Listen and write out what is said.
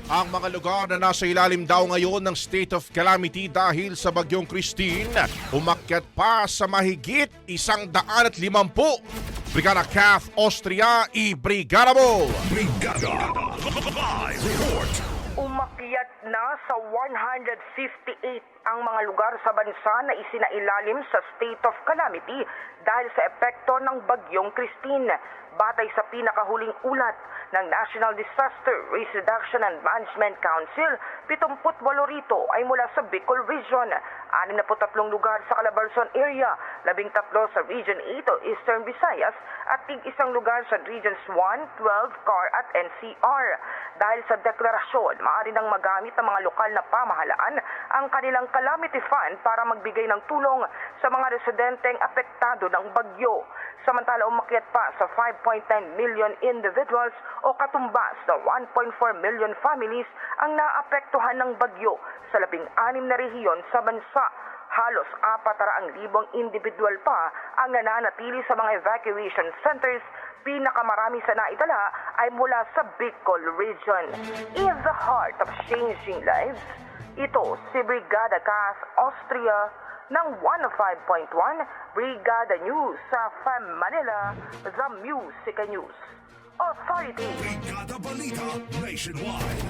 Ang mga lugar na nasa ilalim daw ngayon ng state of calamity dahil sa bagyong Christine, umakyat pa sa mahigit 150. Brigada Kath Austria, i-brigada mo! Brigada Live Report. Umakyat na sa 158 ang mga lugar sa bansa na isinailalim sa state of calamity dahil sa epekto ng bagyong Christine. Batay sa pinakahuling ulat ng National Disaster Risk Reduction and Management Council, 78 rito ay mula sa Bicol Region, 63 lugar sa Calabarzon area, 13 sa Region 8 o Eastern Visayas at tig-1 lugar sa Regions 1, 12, CAR at NCR. Dahil sa deklarasyon, maaari nang magamit ng mga lokal na pamahalaan ang kanilang calamity fund para magbigay ng tulong sa mga residenteng apektado ng bagyo. Samantala, umakyat pa sa 5.9 million individuals o katumbas na 1.4 million families ang naapektuhan ng bagyo sa 16 na rehiyon sa bansa. Halos 400,000 individual pa ang nananatili sa mga evacuation centers. Pinakamarami sa naitala ay mula sa Bicol Region. In the heart of changing lives, ito si Brigada Kath Austria ng 105.1 Brigada News sa Manila, The Music News Authority. Brigada Balita Nationwide.